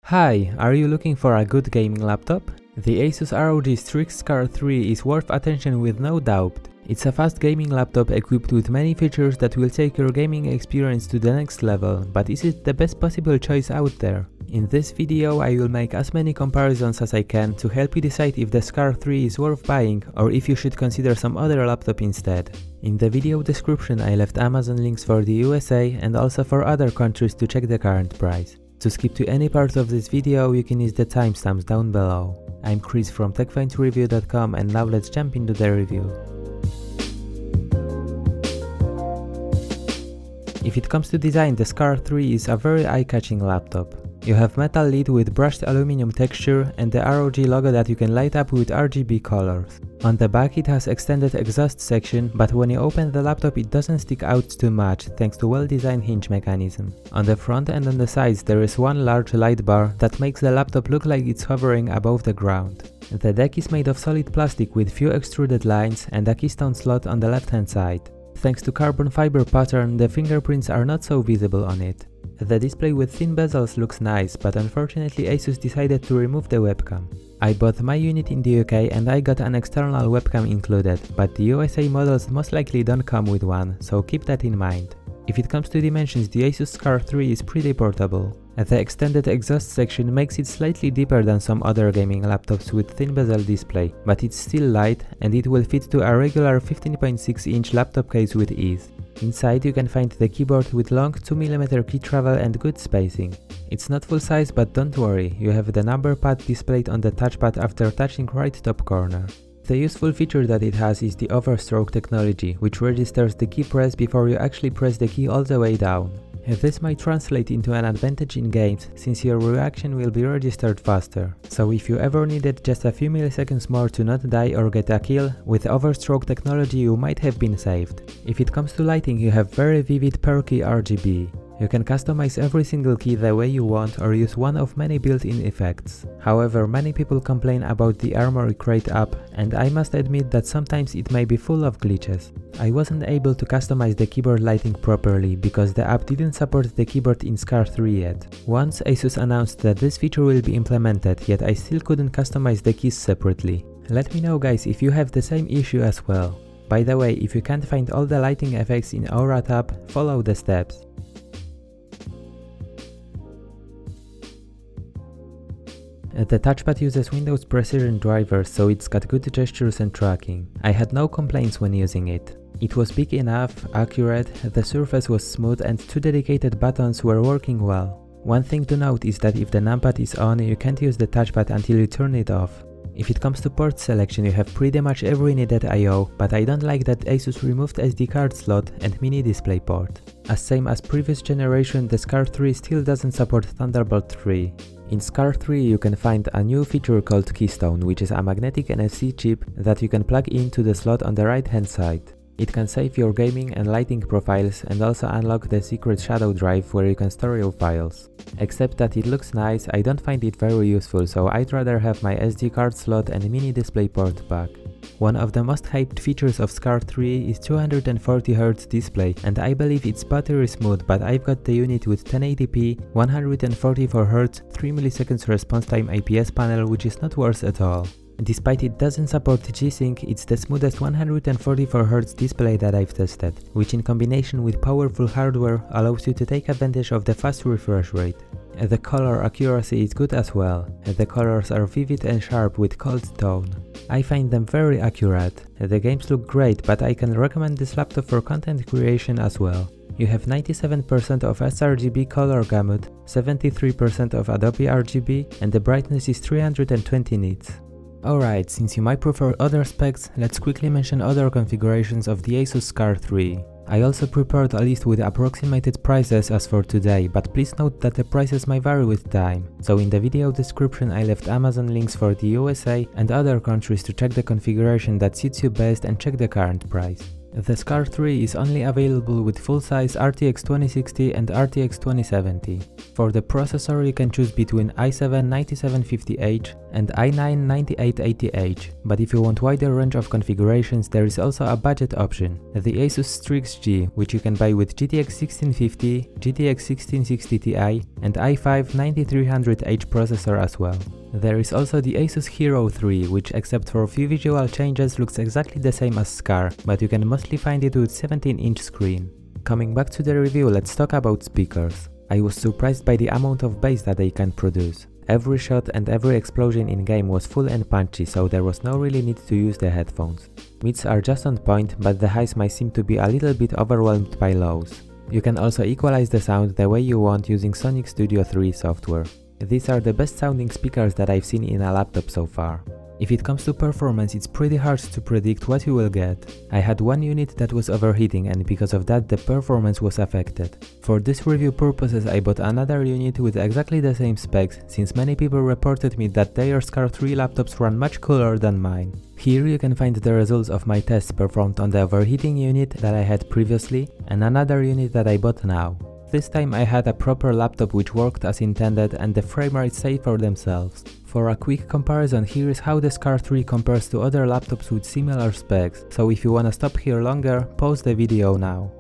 Hi, are you looking for a good gaming laptop? The Asus ROG Strix Scar 3 is worth attention with no doubt. It's a fast gaming laptop equipped with many features that will take your gaming experience to the next level, but is it the best possible choice out there? In this video I will make as many comparisons as I can to help you decide if the Scar 3 is worth buying or if you should consider some other laptop instead. In the video description I left Amazon links for the USA and also for other countries to check the current price. To skip to any part of this video you can use the timestamps down below. I'm Chris from TechFindReview.com and now let's jump into the review. If it comes to design, the Scar 3 is a very eye-catching laptop. You have metal lid with brushed aluminum texture and the ROG logo that you can light up with RGB colors. On the back it has extended exhaust section, but when you open the laptop it doesn't stick out too much thanks to well-designed hinge mechanism. On the front and on the sides there is one large light bar that makes the laptop look like it's hovering above the ground. The deck is made of solid plastic with few extruded lines and a keystone slot on the left hand side. Thanks to carbon fiber pattern, the fingerprints are not so visible on it. The display with thin bezels looks nice, but unfortunately Asus decided to remove the webcam. I bought my unit in the UK and I got an external webcam included, but the USA models most likely don't come with one, so keep that in mind. If it comes to dimensions, the Asus Scar 3 is pretty portable. The extended exhaust section makes it slightly deeper than some other gaming laptops with thin bezel display, but it's still light and it will fit to a regular 15.6-inch laptop case with ease. Inside you can find the keyboard with long 2mm key travel and good spacing. It's not full size, but don't worry, you have the number pad displayed on the touchpad after touching right top corner. The useful feature that it has is the overstroke technology, which registers the key press before you actually press the key all the way down. This might translate into an advantage in games, since your reaction will be registered faster. So if you ever needed just a few milliseconds more to not die or get a kill, with overstroke technology you might have been saved. If it comes to lighting, you have very vivid perky RGB. You can customize every single key the way you want or use one of many built-in effects. However, many people complain about the Armory Crate app, and I must admit that sometimes it may be full of glitches. I wasn't able to customize the keyboard lighting properly because the app didn't support the keyboard in Scar 3 yet. Once Asus announced that this feature will be implemented, yet I still couldn't customize the keys separately. Let me know guys if you have the same issue as well. By the way, if you can't find all the lighting effects in Aura tab, follow the steps. The touchpad uses Windows Precision drivers, so it's got good gestures and tracking. I had no complaints when using it. It was big enough, accurate, the surface was smooth and two dedicated buttons were working well. One thing to note is that if the numpad is on, you can't use the touchpad until you turn it off. If it comes to port selection, you have pretty much every needed I/O, but I don't like that Asus removed SD card slot and mini display port. As same as previous generation, the Scar 3 still doesn't support Thunderbolt 3. In Scar 3 you can find a new feature called Keystone, which is a magnetic NFC chip that you can plug into the slot on the right hand side. It can save your gaming and lighting profiles and also unlock the secret shadow drive where you can store your files. Except that it looks nice, I don't find it very useful, so I'd rather have my SD card slot and mini display port back. One of the most hyped features of Scar 3 is 240Hz display, and I believe it's buttery smooth, but I've got the unit with 1080p, 144Hz, 3 ms response time IPS panel, which is not worse at all. Despite it doesn't support G-Sync, it's the smoothest 144Hz display that I've tested, which in combination with powerful hardware allows you to take advantage of the fast refresh rate. The color accuracy is good as well. The colors are vivid and sharp with cold tone. I find them very accurate. The games look great, but I can recommend this laptop for content creation as well. You have 97% of sRGB color gamut, 73% of Adobe RGB, and the brightness is 320 nits. Alright, since you might prefer other specs, let's quickly mention other configurations of the Asus Scar 3. I also prepared a list with approximated prices as for today, but please note that the prices may vary with time. So in the video description I left Amazon links for the USA and other countries to check the configuration that suits you best and check the current price. The SCAR 3 is only available with full-size RTX 2060 and RTX 2070. For the processor you can choose between i7-9750H and i9-9880H, but if you want wider range of configurations there is also a budget option, the Asus Strix G, which you can buy with GTX 1650, GTX 1660 Ti and i5-9300H processor as well. There is also the Asus Hero 3, which except for a few visual changes looks exactly the same as SCAR, but you can mostly find it with 17-inch screen. Coming back to the review, let's talk about speakers. I was surprised by the amount of bass that they can produce. Every shot and every explosion in game was full and punchy, so there was no really need to use the headphones. Mids are just on point, but the highs might seem to be a little bit overwhelmed by lows. You can also equalize the sound the way you want using Sonic Studio 3 software. These are the best sounding speakers that I've seen in a laptop so far. If it comes to performance, it's pretty hard to predict what you will get. I had one unit that was overheating and because of that the performance was affected. For this review purposes I bought another unit with exactly the same specs, since many people reported me that their SCAR 3 laptops run much cooler than mine. Here you can find the results of my tests performed on the overheating unit that I had previously and another unit that I bought now. This time I had a proper laptop which worked as intended and the frame rates say for themselves. For a quick comparison, here is how the SCAR 3 compares to other laptops with similar specs, so if you wanna stop here longer, pause the video now.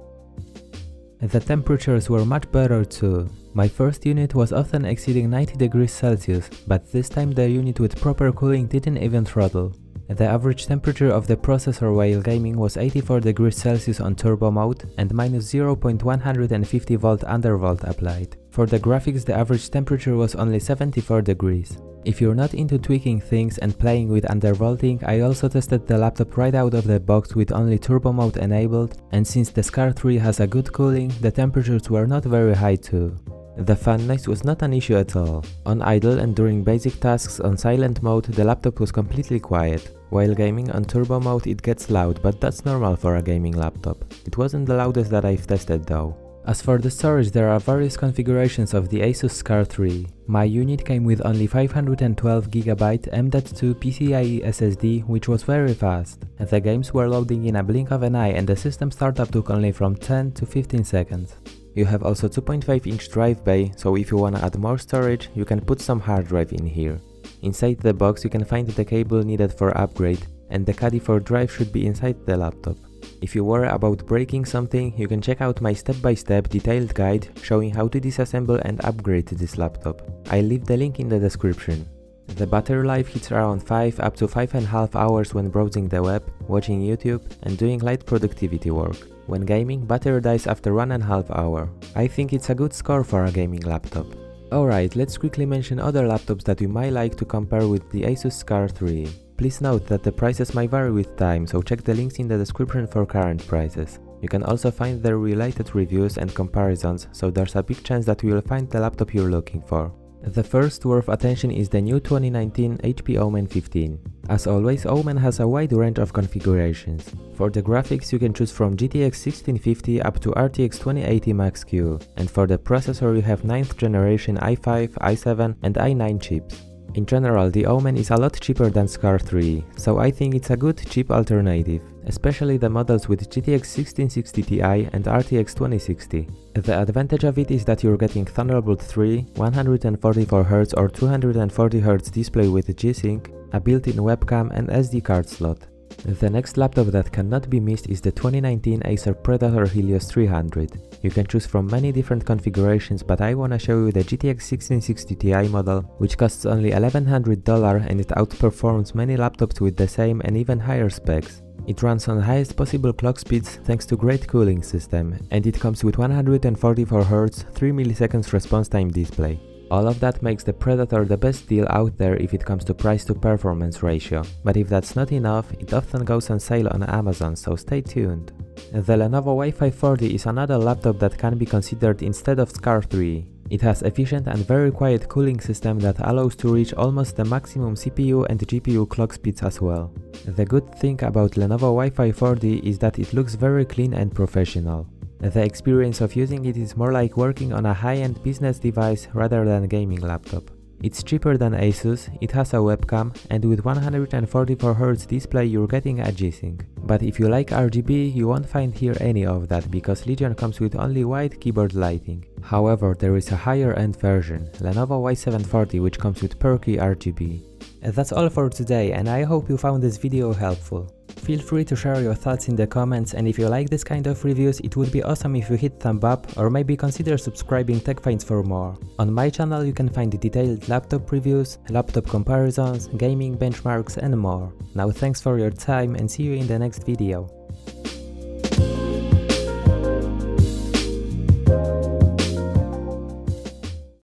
The temperatures were much better too. My first unit was often exceeding 90 degrees Celsius, but this time the unit with proper cooling didn't even throttle. The average temperature of the processor while gaming was 84 degrees Celsius on turbo mode and minus 0.150 volt undervolt applied. For the graphics the average temperature was only 74 degrees. If you're not into tweaking things and playing with undervolting, I also tested the laptop right out of the box with only turbo mode enabled, and since the SCAR 3 has a good cooling, the temperatures were not very high too. The fan noise was not an issue at all. On idle and during basic tasks on silent mode the laptop was completely quiet. While gaming on turbo mode it gets loud, but that's normal for a gaming laptop. It wasn't the loudest that I've tested though. As for the storage, there are various configurations of the Asus SCAR 3. My unit came with only 512GB M.2 PCIe SSD, which was very fast. The games were loading in a blink of an eye and the system startup took only from 10 to 15 seconds. You have also 2.5-inch drive bay, so if you wanna add more storage, you can put some hard drive in here. Inside the box you can find the cable needed for upgrade, and the caddy for drive should be inside the laptop. If you worry about breaking something, you can check out my step-by-step detailed guide showing how to disassemble and upgrade this laptop. I'll leave the link in the description. The battery life hits around 5 up to 5.5 hours when browsing the web, watching YouTube and doing light productivity work. When gaming, battery dies after 1.5 hours. I think it's a good score for a gaming laptop. Alright, let's quickly mention other laptops that you might like to compare with the Asus SCAR 3. Please note that the prices might vary with time, so check the links in the description for current prices. You can also find their related reviews and comparisons, so there's a big chance that you will find the laptop you're looking for. The first worth attention is the new 2019 HP Omen 15. As always, Omen has a wide range of configurations. For the graphics you can choose from GTX 1650 up to RTX 2080 Max-Q, and for the processor you have 9th generation i5, i7 and i9 chips. In general, the Omen is a lot cheaper than SCAR 3, so I think it's a good cheap alternative, especially the models with GTX 1660 Ti and RTX 2060. The advantage of it is that you're getting Thunderbolt 3, 144Hz or 240Hz display with G-Sync, a built-in webcam and SD card slot. The next laptop that cannot be missed is the 2019 Acer Predator Helios 300. You can choose from many different configurations, but I wanna show you the GTX 1660 Ti model, which costs only $1,100 and it outperforms many laptops with the same and even higher specs. It runs on highest possible clock speeds thanks to great cooling system, and it comes with 144Hz 3 ms response time display. All of that makes the Predator the best deal out there if it comes to price to performance ratio, but if that's not enough, it often goes on sale on Amazon, so stay tuned. The Lenovo Wi-Fi 40 is another laptop that can be considered instead of SCAR 3. It has efficient and very quiet cooling system that allows to reach almost the maximum CPU and GPU clock speeds as well. The good thing about Lenovo Wi-Fi 40 is that it looks very clean and professional. The experience of using it is more like working on a high-end business device rather than a gaming laptop. It's cheaper than Asus, it has a webcam, and with 144Hz display you're getting a G-Sync. But if you like RGB, you won't find here any of that, because Legion comes with only white keyboard lighting. However, there is a higher end version, Lenovo Y740, which comes with perky RGB. And that's all for today, and I hope you found this video helpful. Feel free to share your thoughts in the comments, and if you like this kind of reviews, it would be awesome if you hit thumb up or maybe consider subscribing Tech Finds for more. On my channel you can find detailed laptop reviews, laptop comparisons, gaming benchmarks and more. Now thanks for your time and see you in the next video.